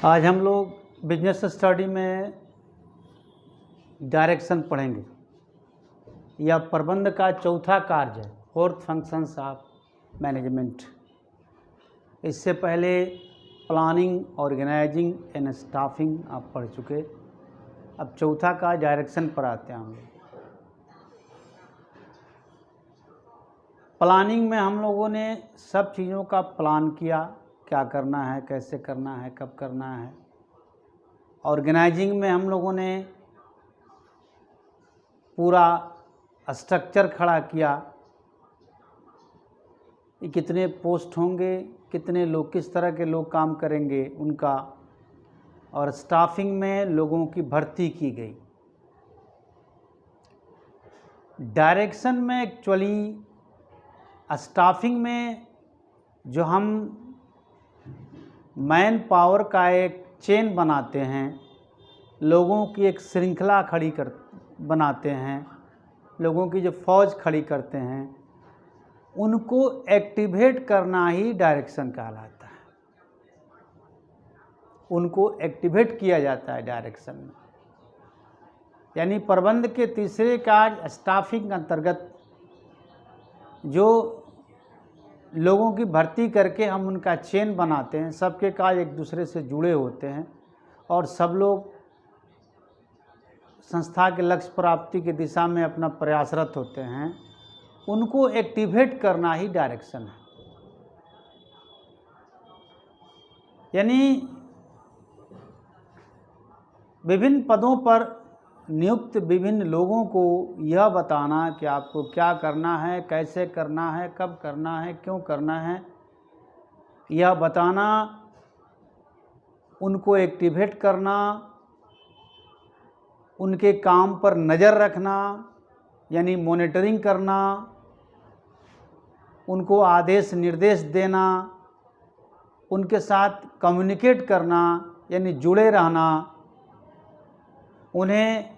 आज हम लोग बिजनेस स्टडी में डायरेक्शन पढ़ेंगे। यह प्रबंध का चौथा कार्य है, फोर्थ फंक्शंस ऑफ मैनेजमेंट। इससे पहले प्लानिंग, ऑर्गेनाइजिंग एंड स्टाफिंग आप पढ़ चुके। अब चौथा का डायरेक्शन पर आते हैं हम लोग। प्लानिंग में हम लोगों ने सब चीज़ों का प्लान किया, क्या करना है, कैसे करना है, कब करना है। ऑर्गेनाइजिंग में हम लोगों ने पूरा स्ट्रक्चर खड़ा किया कि कितने पोस्ट होंगे, कितने लोग, किस तरह के लोग काम करेंगे उनका। और स्टाफिंग में लोगों की भर्ती की गई। डायरेक्शन में एक्चुअली स्टाफिंग में जो हम मैन पावर का एक चेन बनाते हैं, लोगों की एक श्रृंखला बनाते हैं, लोगों की जो फौज खड़ी करते हैं, उनको एक्टिवेट करना ही डायरेक्शन कहलाता है। उनको एक्टिवेट किया जाता है डायरेक्शन में। यानी प्रबंध के तीसरे कार्य स्टाफिंग अंतर्गत जो लोगों की भर्ती करके हम उनका चेन बनाते हैं, सबके कार्य एक दूसरे से जुड़े होते हैं और सब लोग संस्था के लक्ष्य प्राप्ति की दिशा में अपना प्रयासरत होते हैं, उनको एक्टिवेट करना ही डायरेक्शन है। यानी विभिन्न पदों पर नियुक्त विभिन्न लोगों को यह बताना कि आपको क्या करना है, कैसे करना है, कब करना है, क्यों करना है, यह बताना, उनको एक्टिवेट करना, उनके काम पर नज़र रखना यानी मॉनिटरिंग करना, उनको आदेश निर्देश देना, उनके साथ कम्युनिकेट करना यानी जुड़े रहना, उन्हें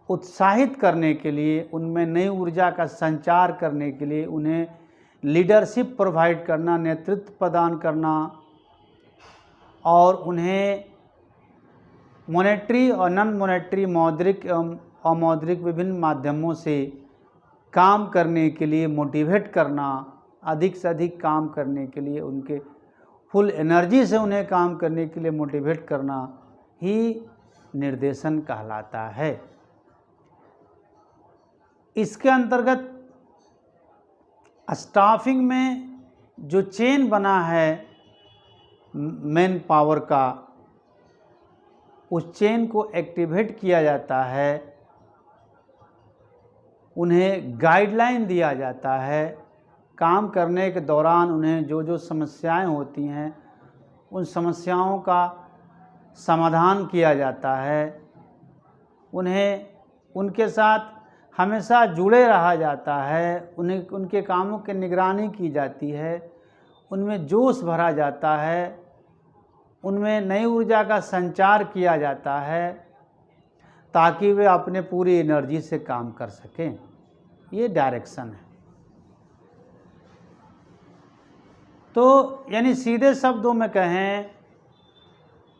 उत्साहित करने के लिए, उनमें नई ऊर्जा का संचार करने के लिए उन्हें लीडरशिप प्रोवाइड करना, नेतृत्व प्रदान करना और उन्हें मॉनेटरी और नॉन मॉनेटरी, मौद्रिक एवं अमौद्रिक विभिन्न माध्यमों से काम करने के लिए मोटिवेट करना, अधिक से अधिक काम करने के लिए, उनके फुल एनर्जी से उन्हें काम करने के लिए मोटिवेट करना ही निर्देशन कहलाता है। इसके अंतर्गत स्टाफिंग में जो चेन बना है मैन पावर का, उस चेन को एक्टिवेट किया जाता है, उन्हें गाइडलाइन दिया जाता है। काम करने के दौरान उन्हें जो जो समस्याएं होती हैं, उन समस्याओं का समाधान किया जाता है। उन्हें उनके साथ हमेशा जुड़े रहा जाता है, उन्हें उनके कामों की निगरानी की जाती है, उनमें जोश भरा जाता है, उनमें नई ऊर्जा का संचार किया जाता है ताकि वे अपने पूरी एनर्जी से काम कर सकें। ये डायरेक्शन है। तो यानी सीधे शब्दों में कहें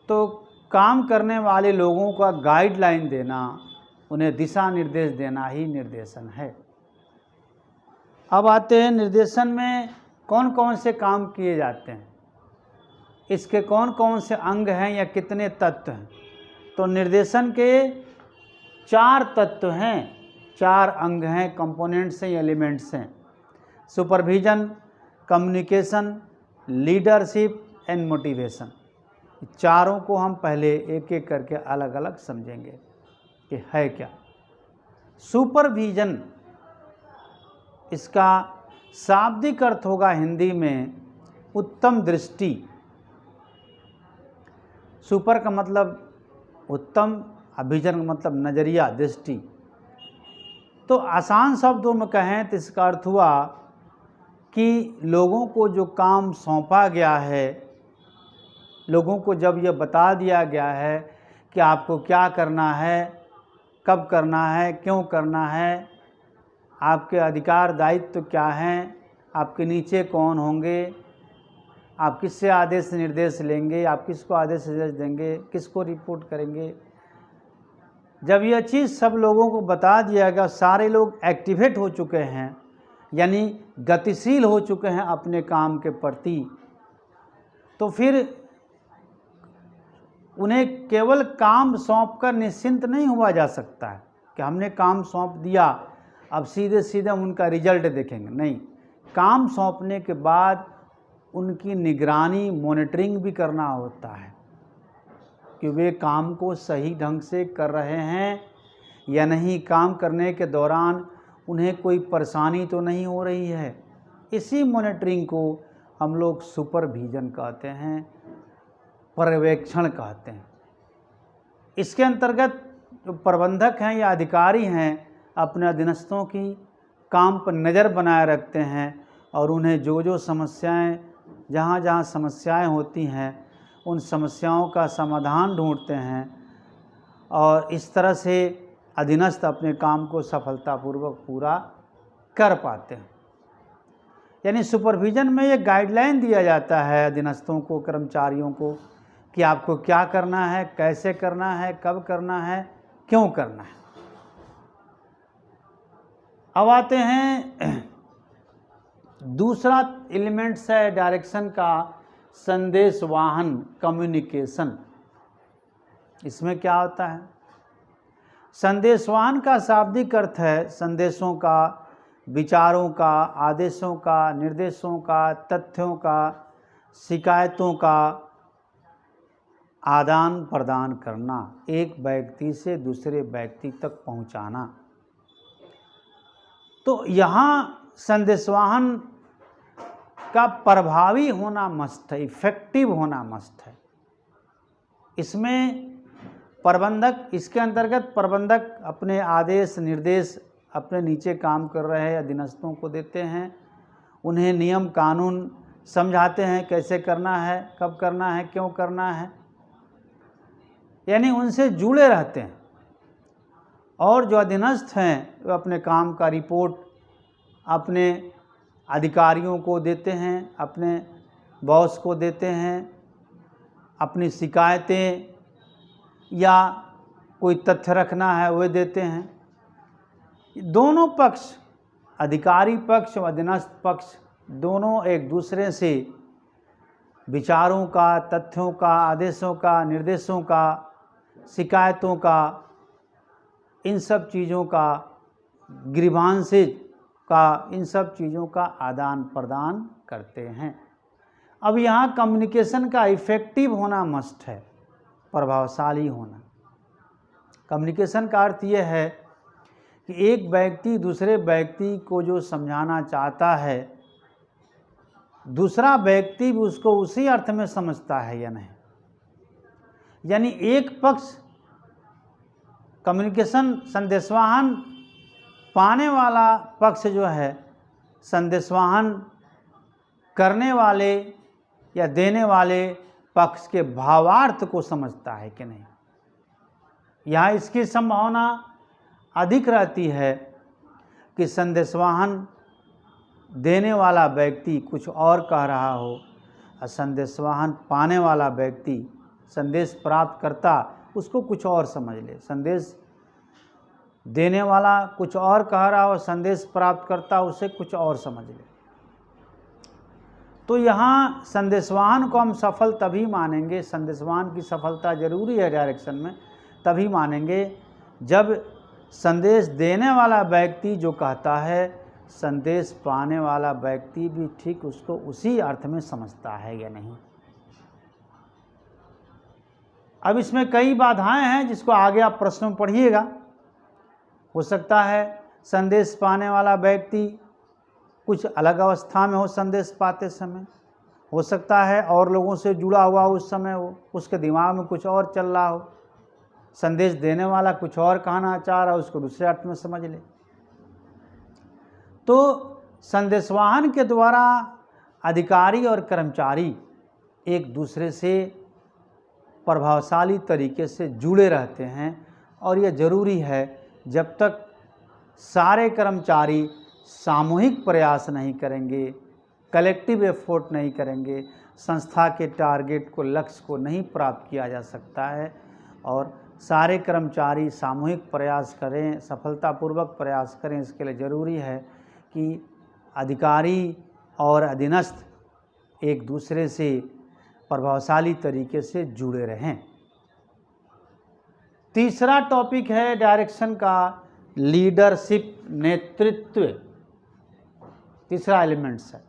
तो काम करने वाले लोगों का गाइडलाइन देना, उन्हें दिशा निर्देश देना ही निर्देशन है। अब आते हैं निर्देशन में कौन कौन से काम किए जाते हैं, इसके कौन कौन से अंग हैं या कितने तत्व हैं। तो निर्देशन के 4 तत्व हैं, 4 अंग हैं, कंपोनेंट्स हैं, एलिमेंट्स हैं। Supervision, communication, leadership and motivation. चारों को हम पहले एक एक करके अलग अलग समझेंगे कि है क्या। सुपरविजन, इसका शाब्दिक अर्थ होगा हिंदी में उत्तम दृष्टि। सुपर का मतलब उत्तम, विजन का मतलब नज़रिया, दृष्टि। तो आसान शब्दों में कहें तो इसका अर्थ हुआ कि लोगों को जो काम सौंपा गया है, लोगों को जब यह बता दिया गया है कि आपको क्या करना है, कब करना है, क्यों करना है, आपके अधिकार दायित्व क्या हैं, आपके नीचे कौन होंगे, आप किससे आदेश निर्देश लेंगे, आप किसको आदेश निर्देश देंगे, किसको रिपोर्ट करेंगे। जब यह चीज़ सब लोगों को बता दिया गया, सारे लोग एक्टिवेट हो चुके हैं, यानी गतिशील हो चुके हैं अपने काम के प्रति, तो फिर उन्हें केवल काम सौंपकर निश्चिंत नहीं हुआ जा सकता है कि हमने काम सौंप दिया अब सीधे सीधे हम उनका रिजल्ट देखेंगे। नहीं, काम सौंपने के बाद उनकी निगरानी, मॉनिटरिंग भी करना होता है कि वे काम को सही ढंग से कर रहे हैं या नहीं, काम करने के दौरान उन्हें कोई परेशानी तो नहीं हो रही है। इसी मॉनिटरिंग को हम लोग सुपरविजन कहते हैं, पर्यवेक्षण कहते हैं। इसके अंतर्गत जो प्रबंधक हैं या अधिकारी हैं अपने अधीनस्थों की काम पर नज़र बनाए रखते हैं और उन्हें जो जो समस्याएं, जहाँ जहाँ समस्याएं होती हैं उन समस्याओं का समाधान ढूंढते हैं और इस तरह से अधीनस्थ अपने काम को सफलतापूर्वक पूरा कर पाते हैं। यानी सुपरविजन में ये गाइडलाइन दिया जाता है अधीनस्थों को, कर्मचारियों को कि आपको क्या करना है, कैसे करना है, कब करना है, क्यों करना है। अब आते हैं दूसरा एलिमेंट्स है डायरेक्शन का, संदेश वाहन, कम्युनिकेशन। इसमें क्या होता है? संदेशवाहन का शाब्दिक अर्थ है संदेशों का, विचारों का, आदेशों का, निर्देशों का, तथ्यों का, शिकायतों का आदान प्रदान करना, एक व्यक्ति से दूसरे व्यक्ति तक पहुंचाना। तो यहाँ संदेशवाहन का प्रभावी होना मस्ट है, इफेक्टिव होना मस्ट है। इसमें प्रबंधक, इसके अंतर्गत प्रबंधक अपने आदेश निर्देश अपने नीचे काम कर रहे अधीनस्थों को देते हैं, उन्हें नियम कानून समझाते हैं कैसे करना है, कब करना है, क्यों करना है, यानी उनसे जुड़े रहते हैं। और जो अधीनस्थ हैं वो अपने काम का रिपोर्ट अपने अधिकारियों को देते हैं, अपने बॉस को देते हैं, अपनी शिकायतें या कोई तथ्य रखना है वो देते हैं। दोनों पक्ष, अधिकारी पक्ष और अधीनस्थ पक्ष, दोनों एक दूसरे से विचारों का, तथ्यों का, आदेशों का, निर्देशों का, शिकायतों का, इन सब चीज़ों का, ग्रीवांसेज का, इन सब चीज़ों का आदान प्रदान करते हैं। अब यहाँ कम्युनिकेशन का इफ़ेक्टिव होना मस्ट है, प्रभावशाली होना। कम्युनिकेशन का अर्थ यह है कि एक व्यक्ति दूसरे व्यक्ति को जो समझाना चाहता है, दूसरा व्यक्ति भी उसको उसी अर्थ में समझता है या नहीं। यानी एक पक्ष कम्युनिकेशन, संदेशवाहन पाने वाला पक्ष जो है संदेशवाहन करने वाले या देने वाले पक्ष के भावार्थ को समझता है कि नहीं। यहाँ इसकी संभावना अधिक रहती है कि संदेशवाहन देने वाला व्यक्ति कुछ और कह रहा हो और संदेशवाहन पाने वाला व्यक्ति, संदेश प्राप्त करता, उसको कुछ और समझ ले। संदेश देने वाला कुछ और कह रहा हो, संदेश प्राप्त करता उसे कुछ और समझ ले। तो यहाँ संदेशवाहन को हम सफल तभी मानेंगे, संदेशवाहन की सफलता जरूरी है डायरेक्शन में, तभी मानेंगे जब संदेश देने वाला व्यक्ति जो कहता है, संदेश पाने वाला व्यक्ति भी ठीक उसको उसी अर्थ में समझता है या नहीं। अब इसमें कई बाधाएं हैं जिसको आगे आप प्रश्न में पढ़िएगा। हो सकता है संदेश पाने वाला व्यक्ति कुछ अलग अवस्था में हो संदेश पाते समय, हो सकता है और लोगों से जुड़ा हुआ उस समय हो, उसके दिमाग में कुछ और चल रहा हो, संदेश देने वाला कुछ और कहना चाह रहा है, उसको दूसरे अर्थ में समझ ले। तो संदेशवाहन के द्वारा अधिकारी और कर्मचारी एक दूसरे से प्रभावशाली तरीके से जुड़े रहते हैं और यह जरूरी है जब तक सारे कर्मचारी सामूहिक प्रयास नहीं करेंगे, कलेक्टिव एफर्ट नहीं करेंगे, संस्था के टारगेट को, लक्ष्य को नहीं प्राप्त किया जा सकता है। और सारे कर्मचारी सामूहिक प्रयास करें, सफलतापूर्वक प्रयास करें। इसके लिए ज़रूरी है कि अधिकारी और अधीनस्थ एक दूसरे से प्रभावशाली तरीके से जुड़े रहें। तीसरा टॉपिक है डायरेक्शन का लीडरशिप, नेतृत्व। तीसरा एलिमेंट्स है।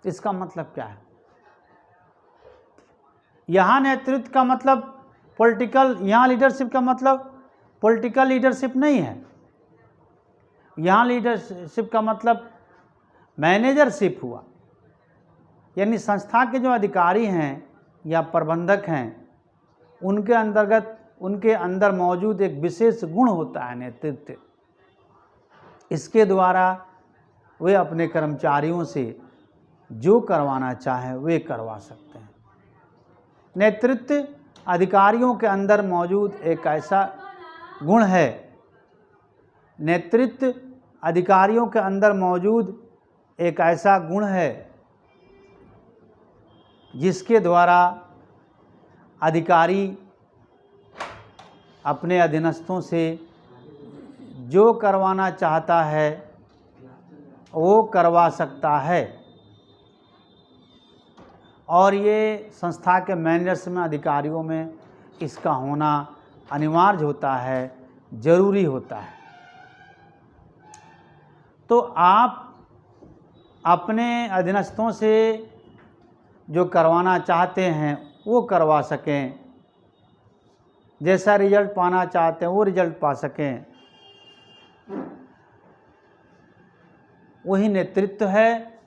इसका मतलब क्या है? यहाँ नेतृत्व का मतलब पॉलिटिकल, यहाँ लीडरशिप का मतलब पॉलिटिकल लीडरशिप नहीं है। यहाँ लीडरशिप का मतलब मैनेजरशिप हुआ, यानी संस्था के जो अधिकारी हैं या प्रबंधक हैं, उनके अंतर्गत, उनके अंदर मौजूद एक विशेष गुण होता है नेतृत्व। इसके द्वारा वे अपने कर्मचारियों से जो करवाना चाहें वे करवा सकते हैं। नेतृत्व अधिकारियों के अंदर मौजूद एक ऐसा गुण है, नेतृत्व अधिकारियों के अंदर मौजूद एक ऐसा गुण है जिसके द्वारा अधिकारी अपने अधीनस्थों से जो करवाना चाहता है वो करवा सकता है। और ये संस्था के मैनेजर्स में, अधिकारियों में इसका होना अनिवार्य होता है, ज़रूरी होता है। तो आप अपने अधीनस्थों से जो करवाना चाहते हैं वो करवा सकें, जैसा रिजल्ट पाना चाहते हैं वो रिजल्ट पा सकें, वही नेतृत्व है।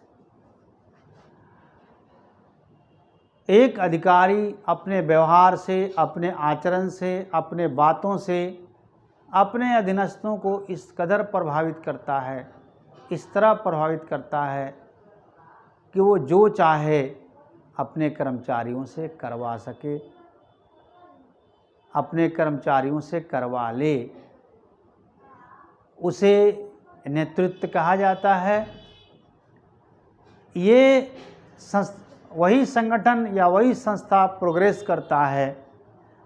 एक अधिकारी अपने व्यवहार से, अपने आचरण से, अपने बातों से अपने अधीनस्थों को इस कदर प्रभावित करता है, इस तरह प्रभावित करता है कि वो जो चाहे अपने कर्मचारियों से करवा सके, अपने कर्मचारियों से करवा ले। उसे नेतृत्व कहा जाता है। ये वही संगठन या वही संस्था प्रोग्रेस करता है,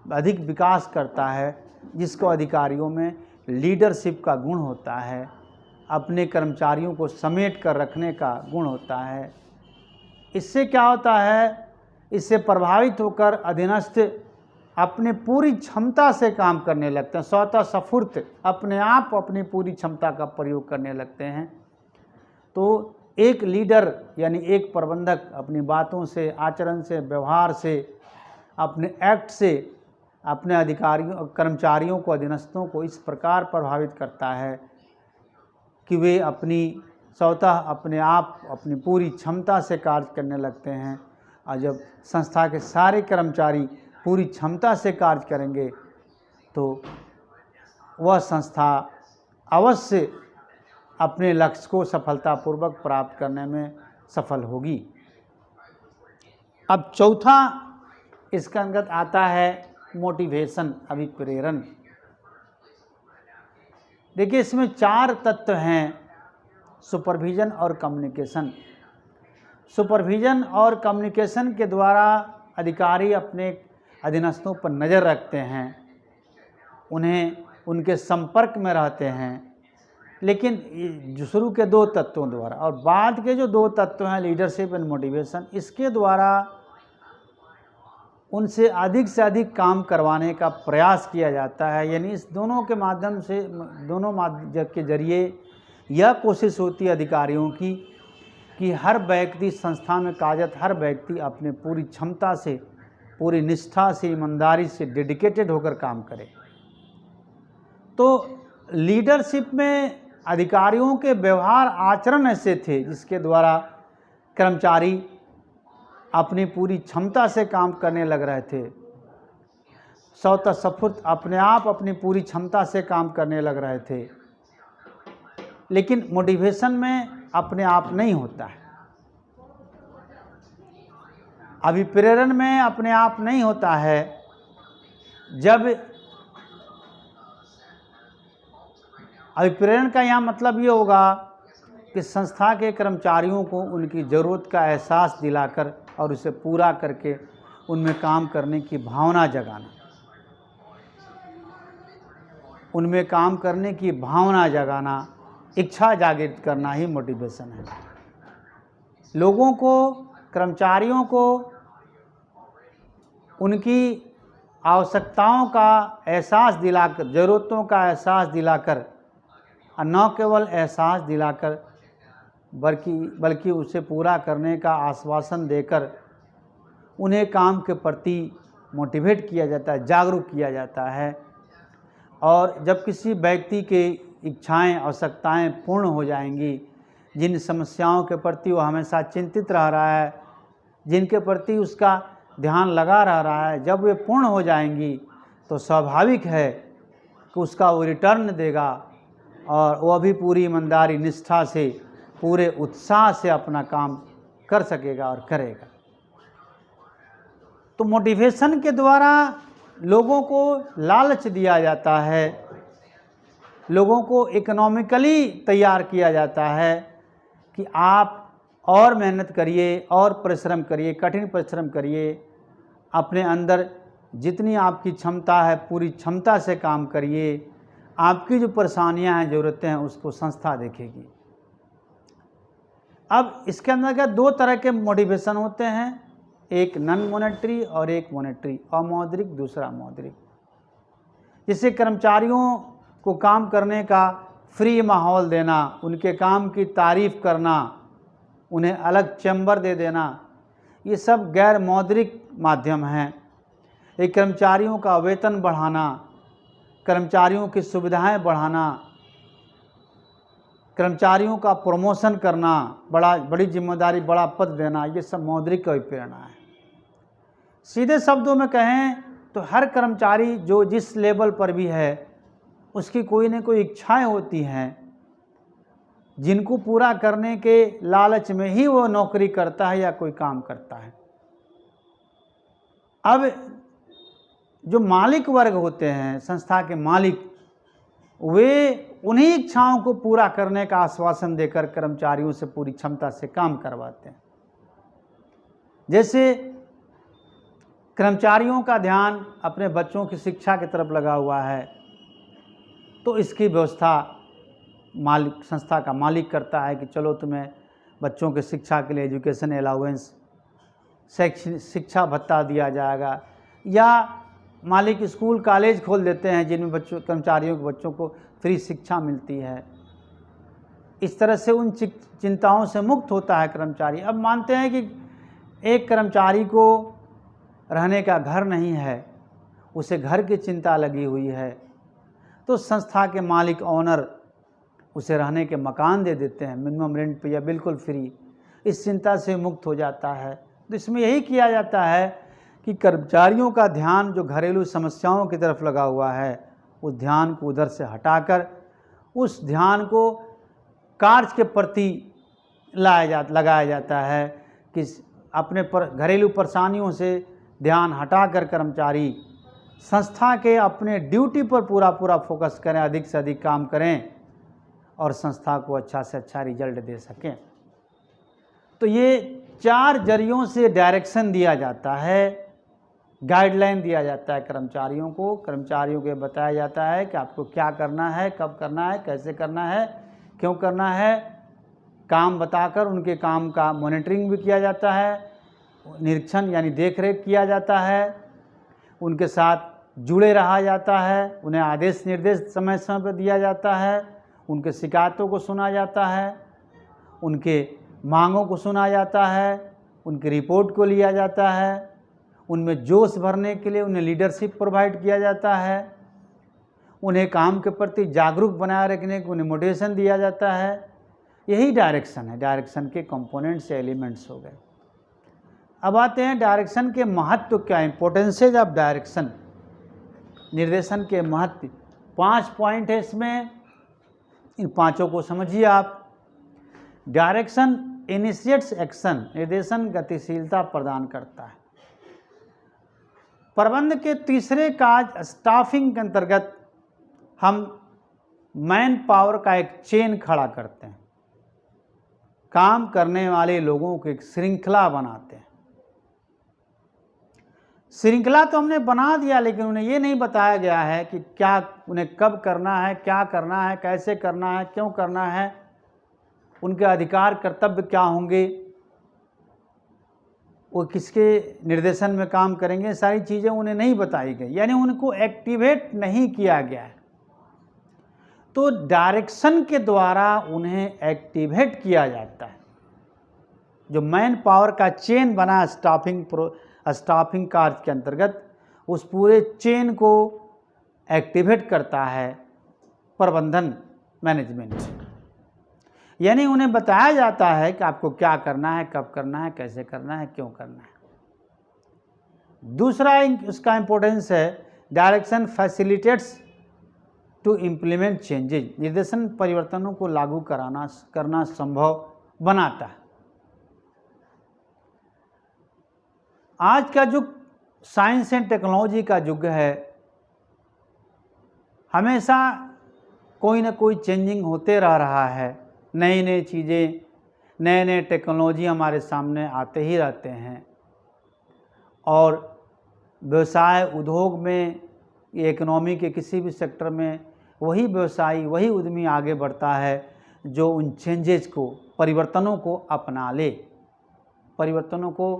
अधिक विकास करता है, जिसको अधिकारियों में लीडरशिप का गुण होता है, अपने कर्मचारियों को समेट कर रखने का गुण होता है। इससे क्या होता है? इससे प्रभावित होकर अधीनस्थ अपने पूरी क्षमता से काम करने लगते हैं, स्वतः स्फूर्त अपने आप अपनी पूरी क्षमता का प्रयोग करने लगते हैं। तो एक लीडर यानी एक प्रबंधक अपनी बातों से, आचरण से, व्यवहार से, अपने एक्ट से अपने अधिकारियों, कर्मचारियों को, अधीनस्थों को इस प्रकार प्रभावित करता है कि वे अपनी स्वतः अपने आप अपनी पूरी क्षमता से कार्य करने लगते हैं। और जब संस्था के सारे कर्मचारी पूरी क्षमता से कार्य करेंगे तो वह संस्था अवश्य अपने लक्ष्य को सफलतापूर्वक प्राप्त करने में सफल होगी। अब चौथा इसके अंतर्गत आता है मोटिवेशन, अभिप्रेरण। देखिए, इसमें 4 तत्व हैं: सुपरविजन और कम्युनिकेशन। सुपरविजन और कम्युनिकेशन के द्वारा अधिकारी अपने अधीनस्थों पर नज़र रखते हैं, उन्हें उनके संपर्क में रहते हैं। लेकिन जो शुरू के 2 तत्वों द्वारा और बाद के जो 2 तत्व हैं लीडरशिप एंड मोटिवेशन, इसके द्वारा उनसे अधिक काम करवाने का प्रयास किया जाता है। यानी इस दोनों के माध्यम से, दोनों माध्यम के जरिए यह कोशिश होती है अधिकारियों की कि हर व्यक्ति, संस्था में कार्यरत हर व्यक्ति अपने पूरी क्षमता से, पूरी निष्ठा से, ईमानदारी से, डेडिकेटेड होकर काम करे। तो लीडरशिप में अधिकारियों के व्यवहार, आचरण ऐसे थे जिसके द्वारा कर्मचारी अपनी पूरी क्षमता से काम करने लग रहे थे, स्वतः स्फूर्त अपने आप अपनी पूरी क्षमता से काम करने लग रहे थे। लेकिन मोटिवेशन में अपने आप नहीं होता है, अभिप्रेरण में अपने आप नहीं होता है। जब अभिप्रेरण का यहाँ मतलब ये होगा कि संस्था के कर्मचारियों को उनकी ज़रूरत का एहसास दिलाकर और उसे पूरा करके उनमें काम करने की भावना जगाना, उनमें काम करने की भावना जगाना, इच्छा जागृत करना ही मोटिवेशन है। लोगों को, कर्मचारियों को उनकी आवश्यकताओं का एहसास दिलाकर, ज़रूरतों का एहसास दिलाकर, और न केवल एहसास दिलाकर बल्कि उसे पूरा करने का आश्वासन देकर उन्हें काम के प्रति मोटिवेट किया जाता है, जागरूक किया जाता है। और जब किसी व्यक्ति के इच्छाएं, आवश्यकताएं पूर्ण हो जाएंगी, जिन समस्याओं के प्रति वो हमेशा चिंतित रह रहा है, जिनके प्रति उसका ध्यान लगा रह रहा है, जब वे पूर्ण हो जाएंगी तो स्वाभाविक है कि उसका वो रिटर्न देगा और वह भी पूरी ईमानदारी, निष्ठा से, पूरे उत्साह से अपना काम कर सकेगा और करेगा। तो मोटिवेशन के द्वारा लोगों को लालच दिया जाता है, लोगों को इकोनॉमिकली तैयार किया जाता है कि आप और मेहनत करिए, और परिश्रम करिए, कठिन परिश्रम करिए, अपने अंदर जितनी आपकी क्षमता है पूरी क्षमता से काम करिए, आपकी जो परेशानियां हैं, ज़रूरतें हैं, उसको संस्था देखेगी। अब इसके अंदर क्या दो तरह के मोटिवेशन होते हैं, एक नॉन मॉनेटरी और एक मॉनेटरी, अमौद्रिक दूसरा मौद्रिक। जिससे कर्मचारियों को काम करने का फ्री माहौल देना, उनके काम की तारीफ़ करना, उन्हें अलग चैम्बर दे देना, ये सब गैर मौद्रिक माध्यम हैं। एक कर्मचारियों का वेतन बढ़ाना, कर्मचारियों की सुविधाएं बढ़ाना, कर्मचारियों का प्रमोशन करना, बड़ी जिम्मेदारी, बड़ा पद देना, ये सब मौद्रिक की प्रेरणा है। सीधे शब्दों में कहें तो हर कर्मचारी जो जिस लेवल पर भी है, उसकी कोई न कोई इच्छाएं होती हैं, जिनको पूरा करने के लालच में ही वो नौकरी करता है या कोई काम करता है। अब जो मालिक वर्ग होते हैं, संस्था के मालिक, वे उन्हीं इच्छाओं को पूरा करने का आश्वासन देकर कर्मचारियों से पूरी क्षमता से काम करवाते हैं। जैसे कर्मचारियों का ध्यान अपने बच्चों की शिक्षा की तरफ लगा हुआ है, तो इसकी व्यवस्था मालिक, संस्था का मालिक करता है कि चलो तुम्हें बच्चों के शिक्षा के लिए एजुकेशन अलाउंस, शिक्षा भत्ता दिया जाएगा, या मालिक स्कूल कॉलेज खोल देते हैं जिनमें कर्मचारियों के बच्चों को फ्री शिक्षा मिलती है। इस तरह से उन चिंताओं से मुक्त होता है कर्मचारी। अब मानते हैं कि एक कर्मचारी को रहने का घर नहीं है, उसे घर की चिंता लगी हुई है, तो संस्था के मालिक, ऑनर उसे रहने के मकान दे देते हैं मिनिमम रेंट पे या बिल्कुल फ्री। इस चिंता से मुक्त हो जाता है। तो इसमें यही किया जाता है कि कर्मचारियों का ध्यान जो घरेलू समस्याओं की तरफ लगा हुआ है, उस ध्यान को उधर से हटाकर उस ध्यान को कार्य के प्रति लगाया जाता है कि अपने घरेलू परेशानियों से ध्यान हटाकर कर्मचारी संस्था के अपने ड्यूटी पर पूरा फोकस करें, अधिक से अधिक काम करें और संस्था को अच्छा से अच्छा रिजल्ट दे सकें। तो ये 4 जरियों से डायरेक्शन दिया जाता है, गाइडलाइन दिया जाता है कर्मचारियों को। कर्मचारियों को बताया जाता है कि आपको क्या करना है, कब करना है, कैसे करना है, क्यों करना है। काम बताकर उनके काम का मॉनिटरिंग भी किया जाता है, निरीक्षण यानी देखरेख किया जाता है, उनके साथ जुड़े रहा जाता है, उन्हें आदेश निर्देश समय समय पर दिया जाता है, उनके शिकायतों को सुना जाता है, उनके मांगों को सुना जाता है, उनकी रिपोर्ट को लिया जाता है, उनमें जोश भरने के लिए उन्हें लीडरशिप प्रोवाइड किया जाता है, उन्हें काम के प्रति जागरूक बनाए रखने को उन्हें मोटिवेशन दिया जाता है। यही डायरेक्शन है। डायरेक्शन के कंपोनेंट्स या एलिमेंट्स हो गए। अब आते हैं डायरेक्शन के महत्व क्या है, इंपॉर्टेंसेज ऑफ डायरेक्शन। निर्देशन के महत्व 5 पॉइंट है इसमें, इन 5 को समझिए आप। डायरेक्शन इनिशिएट्स एक्शन, निर्देशन गतिशीलता प्रदान करता है। प्रबंध के तीसरे काज स्टाफिंग के अंतर्गत हम मैन पावर का एक चेन खड़ा करते हैं। काम करने वाले लोगों को एक श्रृंखला बनाते हैं। श्रृंखला तो हमने बना दिया, लेकिन उन्हें ये नहीं बताया गया है कि क्या उन्हें कब करना है, क्या करना है, कैसे करना है, क्यों करना है, उनके अधिकार कर्तव्य क्या होंगे, वो किसके निर्देशन में काम करेंगे, सारी चीज़ें उन्हें नहीं बताई गई, यानी उनको एक्टिवेट नहीं किया गया है। तो डायरेक्शन के द्वारा उन्हें एक्टिवेट किया जाता है। जो मैन पावर का चेन बना स्टाफिंग कार्य के अंतर्गत, उस पूरे चेन को एक्टिवेट करता है प्रबंधन मैनेजमेंट। यानी उन्हें बताया जाता है कि आपको क्या करना है, कब करना है, कैसे करना है, क्यों करना है। दूसरा उसका इंपॉर्टेंस है, direction facilitates to implement changes. निर्देशन परिवर्तनों को लागू करना संभव बनाता है। आज का युग साइंस एंड टेक्नोलॉजी का युग है। हमेशा कोई ना कोई चेंजिंग होते रह रहा है। नई नई चीज़ें, नए नए टेक्नोलॉजी हमारे सामने आते ही रहते हैं। और व्यवसाय उद्योग में, इकोनॉमी के किसी भी सेक्टर में वही व्यवसायी, वही उद्यमी आगे बढ़ता है जो उन चेंजेस को, परिवर्तनों को अपना ले, परिवर्तनों को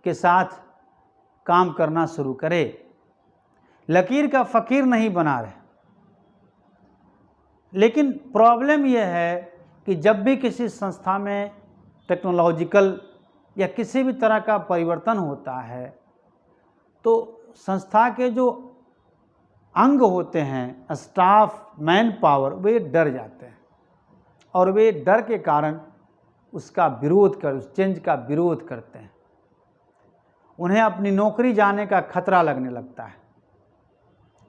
के साथ काम करना शुरू करे, लकीर का फ़कीर नहीं बना रहे। लेकिन प्रॉब्लम यह है कि जब भी किसी संस्था में टेक्नोलॉजिकल या किसी भी तरह का परिवर्तन होता है, तो संस्था के जो अंग होते हैं, स्टाफ, मैन पावर, वे डर जाते हैं और वे डर के कारण उस चेंज का विरोध करते हैं। उन्हें अपनी नौकरी जाने का खतरा लगने लगता है।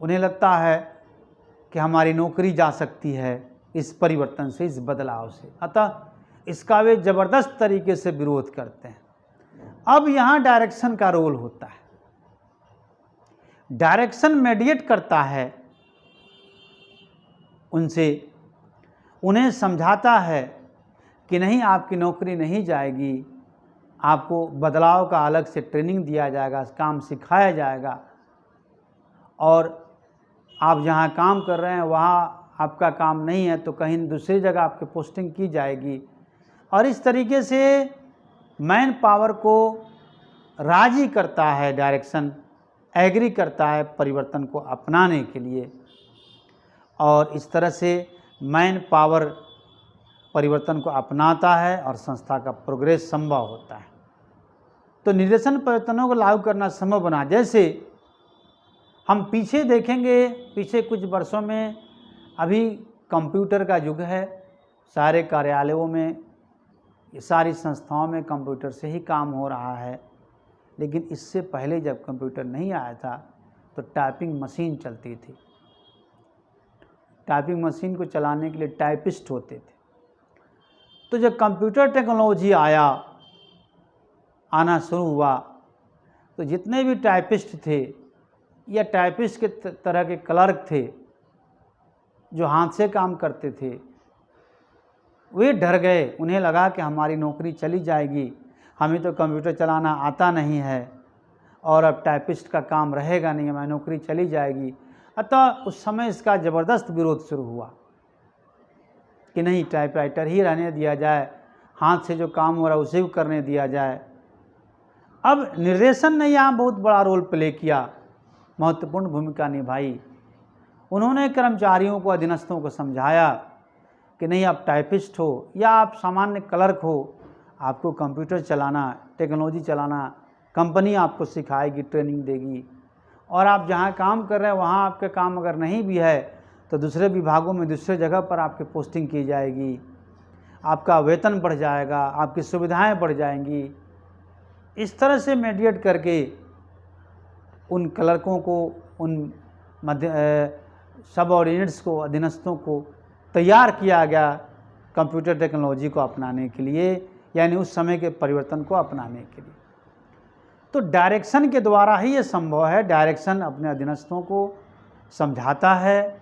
उन्हें लगता है कि हमारी नौकरी जा सकती है इस परिवर्तन से, इस बदलाव से। अतः इसका वे ज़बरदस्त तरीके से विरोध करते हैं। अब यहाँ डायरेक्शन का रोल होता है। डायरेक्शन मेडिएट करता है उनसे, उन्हें समझाता है कि नहीं, आपकी नौकरी नहीं जाएगी, आपको बदलाव का अलग से ट्रेनिंग दिया जाएगा, काम सिखाया जाएगा, और आप जहाँ काम कर रहे हैं वहाँ आपका काम नहीं है तो कहीं दूसरी जगह आपकी पोस्टिंग की जाएगी। और इस तरीके से मैन पावर को राजी करता है डायरेक्शन, एग्री करता है परिवर्तन को अपनाने के लिए, और इस तरह से मैन पावर परिवर्तन को अपनाता है और संस्था का प्रोग्रेस संभव होता है। तो निर्देशन परिवर्तनों को लागू करना संभव बना। जैसे हम पीछे देखेंगे, पिछले कुछ वर्षों में, अभी कंप्यूटर का युग है। सारे कार्यालयों में, सारी संस्थाओं में कंप्यूटर से ही काम हो रहा है। लेकिन इससे पहले जब कंप्यूटर नहीं आया था तो टाइपिंग मशीन चलती थी। टाइपिंग मशीन को चलाने के लिए टाइपिस्ट होते थे। तो जब कंप्यूटर टेक्नोलॉजी आना शुरू हुआ तो जितने भी टाइपिस्ट थे या टाइपिस्ट के तरह के क्लर्क थे जो हाथ से काम करते थे, वे डर गए। उन्हें लगा कि हमारी नौकरी चली जाएगी, हमें तो कंप्यूटर चलाना आता नहीं है और अब टाइपिस्ट का काम रहेगा नहीं, हमारी नौकरी चली जाएगी। अतः उस समय इसका ज़बरदस्त विरोध शुरू हुआ कि नहीं, टाइपराइटर ही रहने दिया जाए, हाथ से जो काम हो रहा है उसे भी करने दिया जाए। अब निर्देशन ने यहाँ बहुत बड़ा रोल प्ले किया, महत्वपूर्ण भूमिका निभाई। उन्होंने कर्मचारियों को, अधीनस्थों को समझाया कि नहीं, आप टाइपिस्ट हो या आप सामान्य क्लर्क हो, आपको कंप्यूटर चलाना, टेक्नोलॉजी चलाना कंपनी आपको सिखाएगी, ट्रेनिंग देगी, और आप जहाँ काम कर रहे हैं वहाँ आपका काम अगर नहीं भी है तो दूसरे विभागों में, दूसरे जगह पर आपकी पोस्टिंग की जाएगी, आपका वेतन बढ़ जाएगा, आपकी सुविधाएं बढ़ जाएंगी। इस तरह से मेडिएट करके उन क्लर्कों को, उन सबऑर्डिनेट्स को, अधीनस्थों को तैयार किया गया कंप्यूटर टेक्नोलॉजी को अपनाने के लिए, यानी उस समय के परिवर्तन को अपनाने के लिए। तो डायरेक्शन के द्वारा ही ये संभव है। डायरेक्शन अपने अधीनस्थों को समझाता है,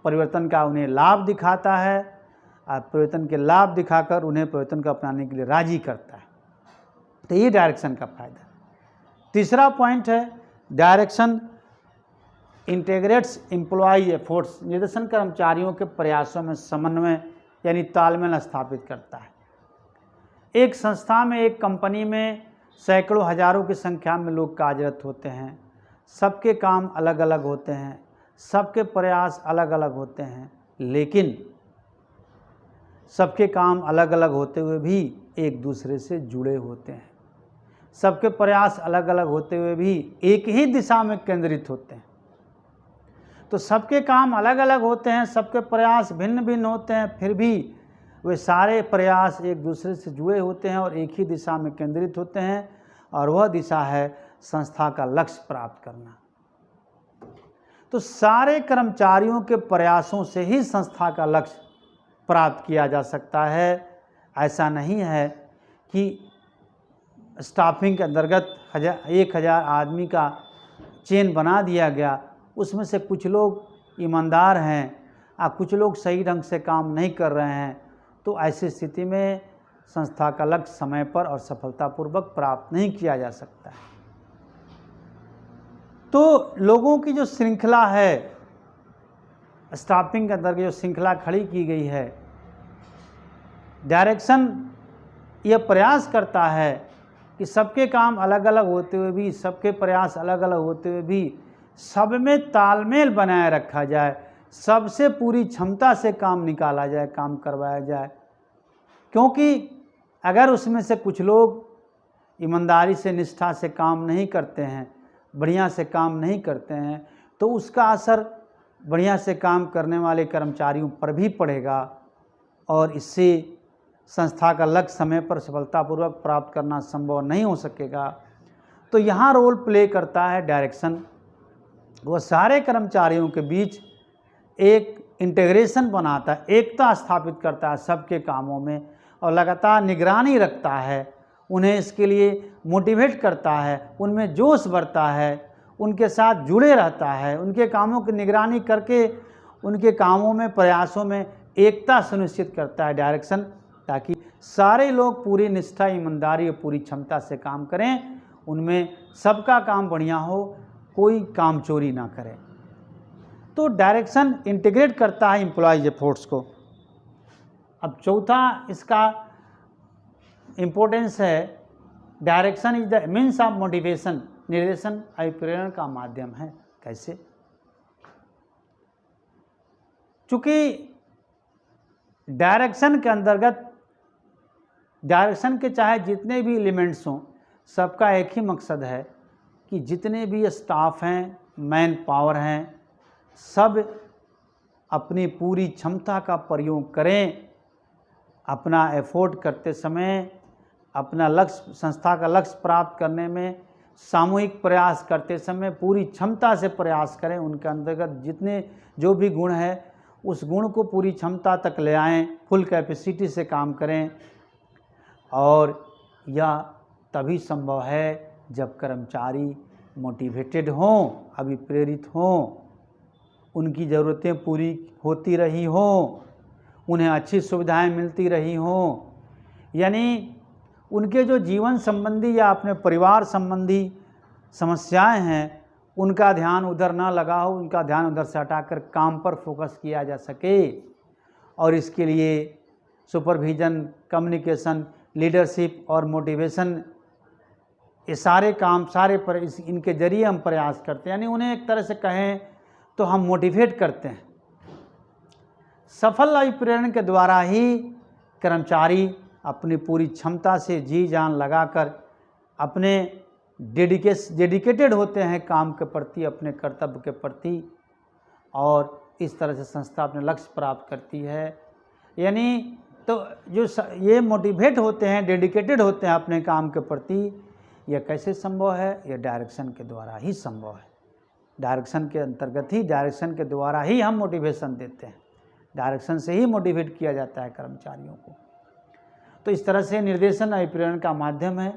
परिवर्तन का उन्हें लाभ दिखाता है, परिवर्तन के लाभ दिखाकर उन्हें परिवर्तन को अपनाने के लिए राजी करता है। तो ये डायरेक्शन का फायदा है। तीसरा पॉइंट है डायरेक्शन इंटीग्रेट्स एम्प्लॉय एफर्ट्स, निर्देशन कर्मचारियों के प्रयासों में समन्वय यानी तालमेल स्थापित करता है। एक संस्था में, एक कंपनी में सैकड़ों हजारों की संख्या में लोग कार्यरत होते हैं। सबके काम अलग अलग होते हैं, सबके प्रयास अलग अलग होते हैं, लेकिन सबके काम अलग अलग होते हुए भी एक दूसरे से जुड़े होते हैं। सबके प्रयास अलग अलग होते हुए भी एक ही दिशा में केंद्रित होते हैं। तो सबके काम अलग अलग होते हैं, सबके प्रयास भिन्न भिन्न होते हैं, फिर भी वे सारे प्रयास एक दूसरे से जुड़े होते हैं और एक ही दिशा में केंद्रित होते हैं, और वह दिशा है संस्था का लक्ष्य प्राप्त करना। तो सारे कर्मचारियों के प्रयासों से ही संस्था का लक्ष्य प्राप्त किया जा सकता है। ऐसा नहीं है कि स्टाफिंग के अंतर्गत 1000 आदमी का चेन बना दिया गया, उसमें से कुछ लोग ईमानदार हैं और कुछ लोग सही ढंग से काम नहीं कर रहे हैं, तो ऐसी स्थिति में संस्था का लक्ष्य समय पर और सफलतापूर्वक प्राप्त नहीं किया जा सकता है। तो लोगों की जो श्रृंखला है, स्टाफिंग के अंतर्गत जो श्रृंखला खड़ी की गई है, डायरेक्शन यह प्रयास करता है कि सबके काम अलग अलग होते हुए भी, सबके प्रयास अलग अलग होते हुए भी सब में तालमेल बनाए रखा जाए, सबसे पूरी क्षमता से काम निकाला जाए, काम करवाया जाए। क्योंकि अगर उसमें से कुछ लोग ईमानदारी से, निष्ठा से काम नहीं करते हैं, बढ़िया से काम नहीं करते हैं, तो उसका असर बढ़िया से काम करने वाले कर्मचारियों पर भी पड़ेगा और इससे संस्था का लक्ष्य समय पर सफलतापूर्वक प्राप्त करना संभव नहीं हो सकेगा। तो यहाँ रोल प्ले करता है डायरेक्शन। वह सारे कर्मचारियों के बीच एक इंटीग्रेशन बनाता है, एकता स्थापित करता है सबके कामों में, और लगातार निगरानी रखता है, उन्हें इसके लिए मोटिवेट करता है, उनमें जोश भरता है, उनके साथ जुड़े रहता है, उनके कामों की निगरानी करके उनके कामों में, प्रयासों में एकता सुनिश्चित करता है डायरेक्शन, ताकि सारे लोग पूरी निष्ठा, ईमानदारी और पूरी क्षमता से काम करें, उनमें सबका काम बढ़िया हो, कोई काम चोरी ना करे। तो डायरेक्शन इंटीग्रेट करता है एम्प्लॉयज एफर्ट्स को। अब चौथा इसका इम्पोर्टेंस है, direction is the means of motivation, निर्देशन अभिप्रेरण का माध्यम है। कैसे? चूंकि डायरेक्शन के अंतर्गत, डायरेक्शन के चाहे जितने भी एलिमेंट्स हों, सबका एक ही मकसद है कि जितने भी स्टाफ हैं, मैन पावर हैं, सब अपनी पूरी क्षमता का प्रयोग करें, अपना एफर्ट करते समय, अपना लक्ष्य, संस्था का लक्ष्य प्राप्त करने में सामूहिक प्रयास करते समय पूरी क्षमता से प्रयास करें। उनके अंतर्गत जितने जो भी गुण है, उस गुण को पूरी क्षमता तक ले आएँ, फुल कैपेसिटी से काम करें। और यह तभी संभव है जब कर्मचारी मोटिवेटेड हों, अभिप्रेरित हों, उनकी ज़रूरतें पूरी होती रही हों, उन्हें अच्छी सुविधाएं मिलती रही हों, यानी उनके जो जीवन संबंधी या अपने परिवार संबंधी समस्याएं हैं, उनका ध्यान उधर ना लगा हो, उनका ध्यान उधर से हटाकर काम पर फोकस किया जा सके। और इसके लिए सुपरविजन, कम्युनिकेशन, लीडरशिप और मोटिवेशन, ये सारे काम इनके जरिए हम प्रयास करते हैं, यानी उन्हें एक तरह से कहें तो हम मोटिवेट करते हैं। सफल अभिप्रेरण के द्वारा ही कर्मचारी अपनी पूरी क्षमता से जी जान लगाकर अपने डेडिकेटेड होते हैं काम के प्रति, अपने कर्तव्य के प्रति, और इस तरह से संस्था अपने लक्ष्य प्राप्त करती है। यानी तो जो ये मोटिवेट होते हैं, डेडिकेटेड होते हैं अपने काम के प्रति, यह कैसे संभव है? यह डायरेक्शन के द्वारा ही संभव है। डायरेक्शन के अंतर्गत ही, डायरेक्शन के द्वारा ही हम मोटिवेशन देते हैं, डायरेक्शन से ही मोटिवेट किया जाता है कर्मचारियों को। तो इस तरह से निर्देशन अभिप्रेरण का माध्यम है।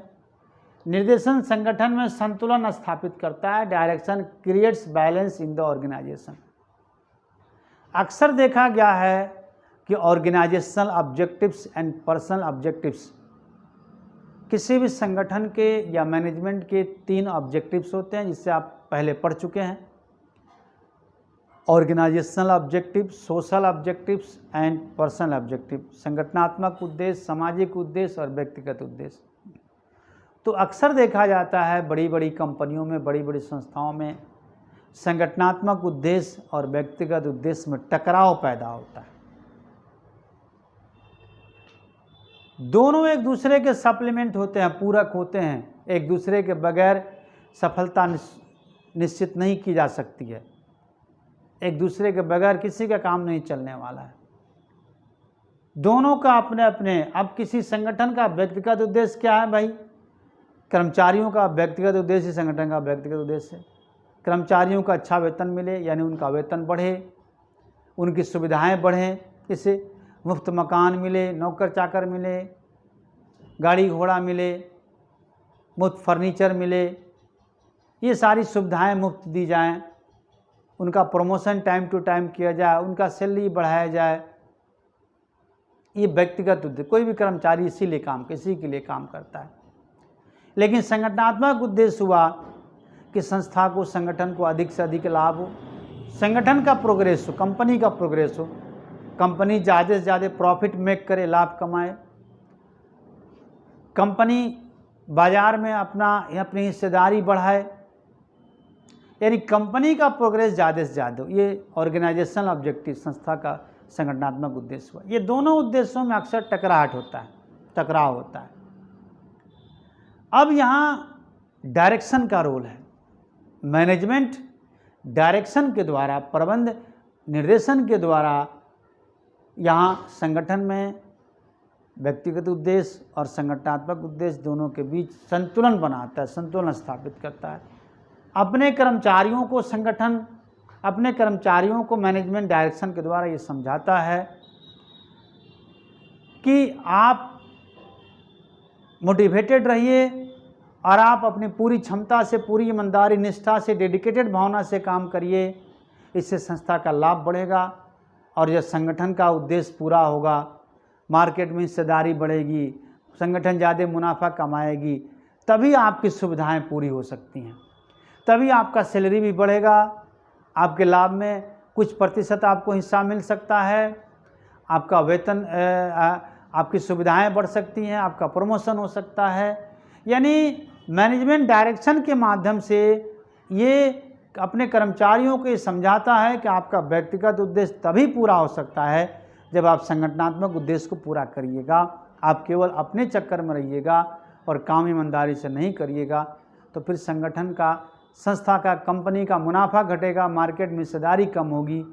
निर्देशन संगठन में संतुलन स्थापित करता है। Direction creates balance in the organization. अक्सर देखा गया है कि organizational objectives and personal objectives, किसी भी संगठन के या मैनेजमेंट के 3 ऑब्जेक्टिव्स होते हैं जिससे आप पहले पढ़ चुके हैं। Organizational objective, social objectives and personal objective, संगठनात्मक उद्देश्य, सामाजिक उद्देश्य और व्यक्तिगत उद्देश्य। तो अक्सर देखा जाता है बड़ी बड़ी कंपनियों में, बड़ी बड़ी संस्थाओं में संगठनात्मक उद्देश्य और व्यक्तिगत उद्देश्य में टकराव पैदा होता है। दोनों एक दूसरे के सप्लीमेंट होते हैं, पूरक होते हैं। एक दूसरे के बगैर सफलता निश्चित नहीं की जा सकती है। एक दूसरे के बगैर किसी का काम नहीं चलने वाला है। दोनों का अपने अपने, अब किसी संगठन का व्यक्तिगत उद्देश्य क्या है भाई? कर्मचारियों का व्यक्तिगत उद्देश्य संगठन का व्यक्तिगत उद्देश्य है। कर्मचारियों का अच्छा वेतन मिले, यानी उनका वेतन बढ़े, उनकी सुविधाएं बढ़ें, इससे मुफ्त मकान मिले, नौकर चाकर मिले, गाड़ी घोड़ा मिले, मुफ्त फर्नीचर मिले, ये सारी सुविधाएं मुफ्त दी जाएं, उनका प्रमोशन टाइम टू टाइम किया जाए, उनका सैलरी बढ़ाया जाए। ये व्यक्तिगत उद्देश्य, कोई भी कर्मचारी इसीलिए इसी के लिए काम करता है। लेकिन संगठनात्मक उद्देश्य हुआ कि संस्था को, संगठन को अधिक से अधिक लाभ हो, संगठन का प्रोग्रेस हो, कंपनी का प्रोग्रेस हो, कंपनी ज़्यादा से ज़्यादा प्रॉफिट मेक करे, लाभ कमाए, कंपनी बाजार में अपनी हिस्सेदारी बढ़ाए, यानी कंपनी का प्रोग्रेस ज़्यादा से ज़्यादा हो। ये ऑर्गेनाइजेशनल ऑब्जेक्टिव, संस्था का संगठनात्मक उद्देश्य हुआ। ये दोनों उद्देश्यों में अक्सर टकराव होता है। अब यहाँ डायरेक्शन का रोल है। मैनेजमेंट डायरेक्शन के द्वारा, प्रबंध निर्देशन के द्वारा यहाँ संगठन में व्यक्तिगत उद्देश्य और संगठनात्मक उद्देश्य दोनों के बीच संतुलन बनाता है, संतुलन स्थापित करता है। अपने कर्मचारियों को मैनेजमेंट डायरेक्शन के द्वारा ये समझाता है कि आप मोटिवेटेड रहिए और आप अपनी पूरी क्षमता से, पूरी ईमानदारी, निष्ठा से, डेडिकेटेड भावना से काम करिए। इससे संस्था का लाभ बढ़ेगा और जब संगठन का उद्देश्य पूरा होगा, मार्केट में हिस्सेदारी बढ़ेगी, संगठन ज़्यादा मुनाफा कमाएगी, तभी आपकी सुविधाएं पूरी हो सकती हैं, तभी आपका सैलरी भी बढ़ेगा, आपके लाभ में कुछ प्रतिशत आपको हिस्सा मिल सकता है, आपका वेतन, आपकी सुविधाएं बढ़ सकती हैं, आपका प्रमोशन हो सकता है। यानी मैनेजमेंट डायरेक्शन के माध्यम से ये अपने कर्मचारियों को ये समझाता है कि आपका व्यक्तिगत उद्देश्य तभी पूरा हो सकता है जब आप संगठनात्मक उद्देश्य को पूरा करिएगा। आप केवल अपने चक्कर में रहिएगा और काम ईमानदारी से नहीं करिएगा तो फिर संगठन का, संस्था का, कंपनी का मुनाफा घटेगा, मार्केट में हिस्सेदारी कम होगी,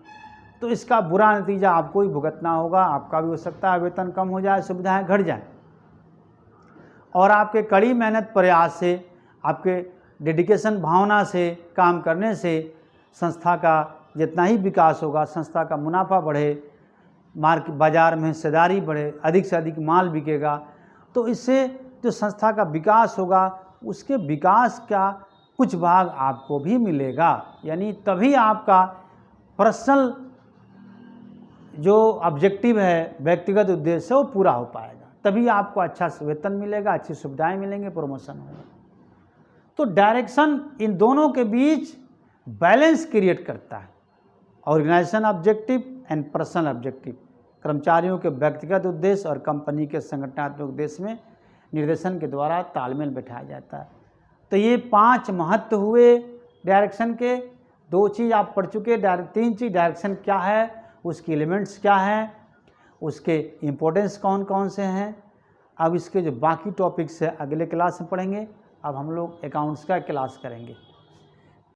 तो इसका बुरा नतीजा आपको ही भुगतना होगा। आपका भी हो सकता है वेतन कम हो जाए, सुविधाएं घट जाएं, और आपके कड़ी मेहनत प्रयास से, आपके डेडिकेशन भावना से काम करने से संस्था का जितना ही विकास होगा, संस्था का मुनाफा बढ़े, बाजार में हिस्सेदारी बढ़े, अधिक से अधिक माल बिकेगा, तो इससे जो संस्था का विकास होगा उसके विकास का कुछ भाग आपको भी मिलेगा। यानी तभी आपका पर्सनल जो ऑब्जेक्टिव है, व्यक्तिगत उद्देश्य, वो पूरा हो पाएगा, तभी आपको अच्छा वेतन मिलेगा, अच्छी सुविधाएं मिलेंगे, प्रमोशन होगा। तो डायरेक्शन इन दोनों के बीच बैलेंस क्रिएट करता है। Organization objective and personal objective, कर्मचारियों के व्यक्तिगत उद्देश्य और कंपनी के संगठनात्मक उद्देश्य में निर्देशन के द्वारा तालमेल बैठाया जाता है। तो ये 5 महत्व हुए डायरेक्शन के। 2 चीज़ आप पढ़ चुके, 3 चीज़ डायरेक्शन क्या है, उसके एलिमेंट्स क्या हैं, उसके इम्पोर्टेंस कौन कौन से हैं। अब इसके जो बाकी टॉपिक्स है अगले क्लास में पढ़ेंगे। अब हम लोग अकाउंट्स का क्लास करेंगे।